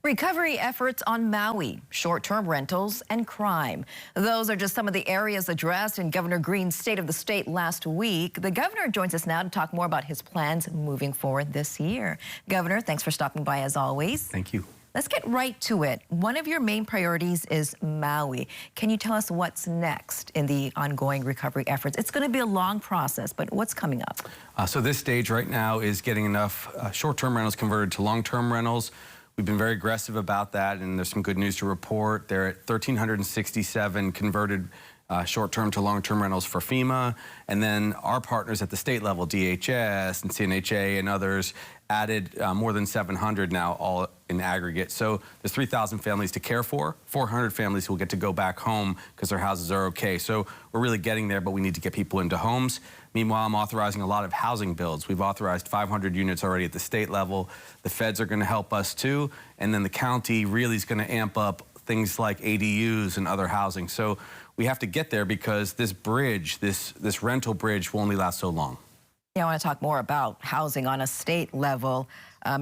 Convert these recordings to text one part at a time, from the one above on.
Recovery efforts on Maui, short-term rentals, and crime. Those are just some of the areas addressed in Governor Green's State of the State last week. The governor joins us now to talk more about his plans moving forward this year. Governor, thanks for stopping by as always. Thank you. Let's get right to it. One of your main priorities is Maui. Can you tell us what's next in the ongoing recovery efforts? It's going to be a long process, but what's coming up? So this stage right now is getting enough short-term rentals converted to long-term rentals. We've been very aggressive about that, and there's some good news to report. They're at 1,367 converted short-term to long-term rentals for FEMA, and then our partners at the state level, DHS and CNHA and others, added more than 700 now, all in aggregate. So there's 3,000 families to care for, 400 families who will get to go back home because their houses are okay. So we're really getting there, but we need to get people into homes. Meanwhile, I'm authorizing a lot of housing builds. We've authorized 500 units already at the state level. The feds are going to help us too, and then the county really is going to amp up things like ADUs and other housing. So we have to get there because this bridge, this rental bridge will only last so long. Yeah, I want to talk more about housing on a state level.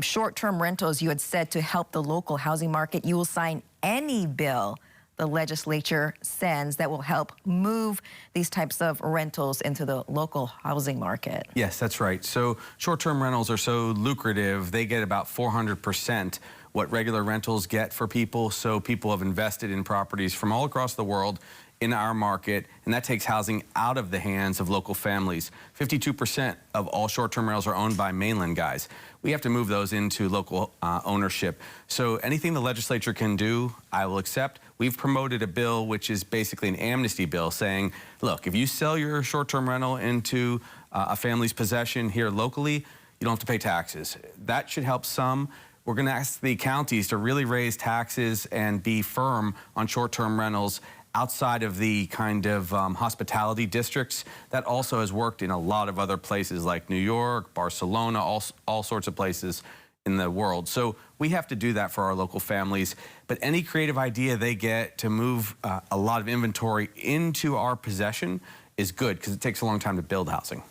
Short-term rentals, you had said to help the local housing market, you will sign any bill the legislature sends that will help move these types of rentals into the local housing market. Yes, that's right. So short-term rentals are so lucrative, they get about 400% what regular rentals get for people. So people have invested in properties from all across the world in our market, and that takes housing out of the hands of local families. 52% of all short-term rentals are owned by mainland guys. We have to move those into local ownership. So anything the legislature can do, I will accept. We've promoted a bill which is basically an amnesty bill saying, look, if you sell your short-term rental into a family's possession here locally, you don't have to pay taxes. That should help some. We're going to ask the counties to really raise taxes and be firm on short-term rentals outside of the kind of hospitality districts. That also has worked in a lot of other places like New York, Barcelona, all sorts of places in the world. So we have to do that for our local families. But any creative idea they get to move a lot of inventory into our possession is good because it takes a long time to build housing.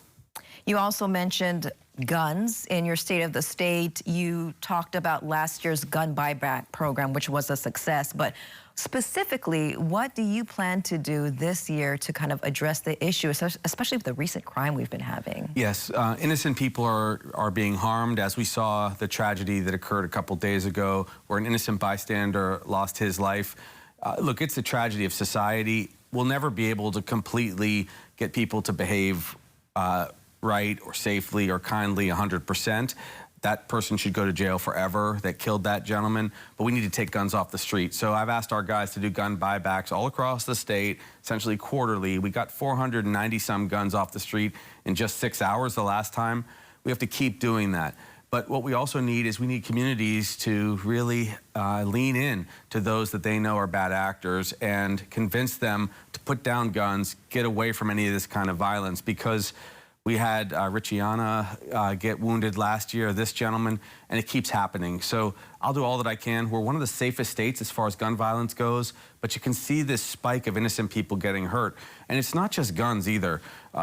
You also mentioned guns in your State of the State. You talked about last year's gun buyback program, which was a success. But specifically, what do you plan to do this year to kind of address the issue, especially with the recent crime we've been having? Yes, innocent people are being harmed, as we saw the tragedy that occurred a couple days ago where an innocent bystander lost his life. Look, it's a tragedy of society. We'll never be able to completely get people to behave right or safely or kindly 100%. That person should go to jail forever that killed that gentleman, but we need to take guns off the street. So I've asked our guys to do gun buybacks all across the state, essentially quarterly. We got 490 some guns off the street in just 6 hours the last time. We have to keep doing that. But what we also need is we need communities to really lean in to those that they know are bad actors and convince them to put down guns, get away from any of this kind of violence, because we had Richiana get wounded last year, this gentleman, and it keeps happening. So I'll do all that I can. We're one of the safest states as far as gun violence goes, but you can see this spike of innocent people getting hurt. And it's not just guns either.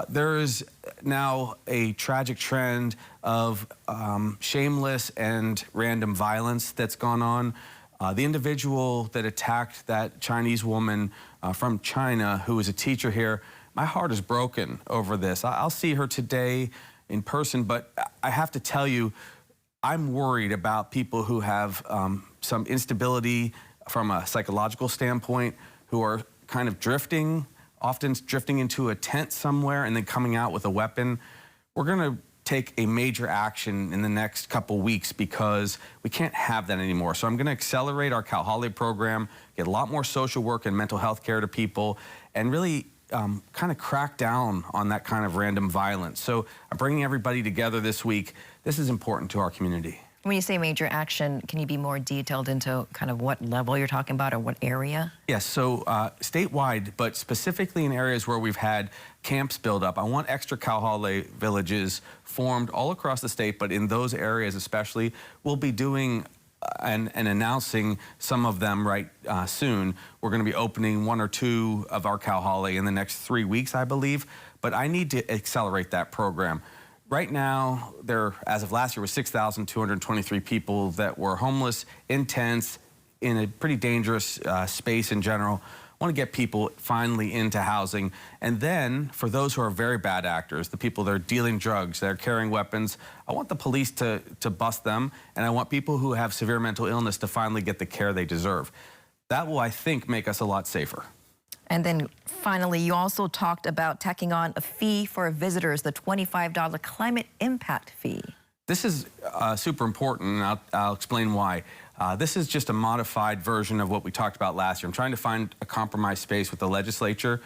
There is now a tragic trend of shameless and random violence that's gone on. The individual that attacked that Chinese woman from China who was a teacher here, my heart is broken over this. I'll see her today in person, but I have to tell you, I'm worried about people who have some instability from a psychological standpoint, who are kind of drifting, often drifting into a tent somewhere and then coming out with a weapon. We're going to take a major action in the next couple weeks because we can't have that anymore. So I'm going to accelerate our Cal Holiday program, get a lot more social work and mental health care to people, and really kind of crack down on that kind of random violence. So I'm bringing everybody together this week. This is important to our community. When you say major action, can you be more detailed into kind of what level you're talking about or what area? Yes, so statewide, but specifically in areas where we've had camps build up. I want extra Cal Holiday villages formed all across the state, but in those areas especially, we'll be doing and announcing some of them right soon. We're going to be opening 1 or 2 of our Cal Holiday in the next 3 weeks, I believe. But I need to accelerate that program. Right now, there, as of last year, was 6,223 people that were homeless in tents in a pretty dangerous space in general. I want to get people finally into housing. And then for those who are very bad actors, the people that are dealing drugs, that are carrying weapons, I want the police to bust them. And I want people who have severe mental illness to finally get the care they deserve. That will, I think, make us a lot safer. And then finally, you also talked about tacking on a fee for visitors, the $25 climate impact fee. This is super important, and I'll explain why. This is just a modified version of what we talked about last year. I'm trying to find a compromise space with the legislature.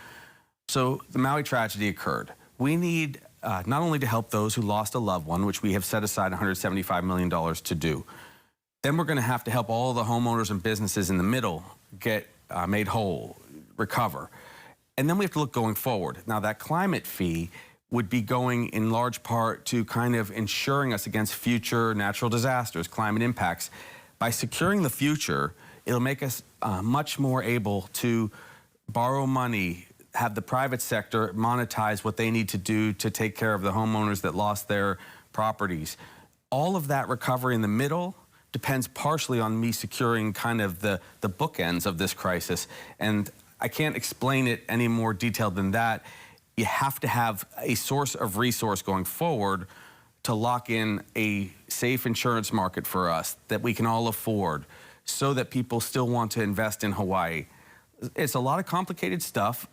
So the Maui tragedy occurred. We need not only to help those who lost a loved one, which we have set aside $175 million to do, then we're going to have to help all the homeowners and businesses in the middle get made whole, recover. And then we have to look going forward. Now, that climate fee would be going in large part to kind of insuring us against future natural disasters, climate impacts. By securing the future, it'll make us much more able to borrow money, have the private sector monetize what they need to do to take care of the homeowners that lost their properties. All of that recovery in the middle depends partially on me securing kind of the bookends of this crisis. And I can't explain it any more detailed than that. You have to have a source of resource going forward to lock in a safe insurance market for us that we can all afford so that people still want to invest in Hawaii. It's a lot of complicated stuff.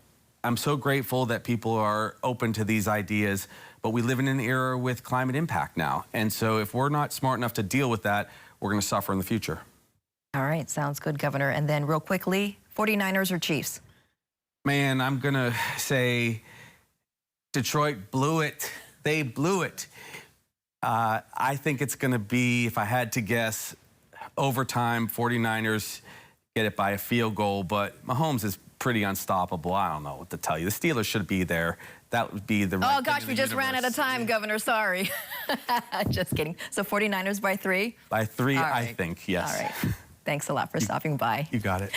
I'm so grateful that people are open to these ideas, but we live in an era with climate impact now. And so if we're not smart enough to deal with that, we're going to suffer in the future. All right, sounds good, Governor. And then real quickly, 49ers or Chiefs? Man, I'm going to say Detroit blew it. They blew it. I think it's going to be, if I had to guess, overtime, 49ers get it by a field goal, but Mahomes is pretty unstoppable. I don't know what to tell you. The Steelers should be there. That would be the right Oh, gosh, we just ran out of time, Governor. Sorry. Just kidding. So 49ers by 3? By 3, All I right. think, yes. All right. Thanks a lot for stopping by. You got it.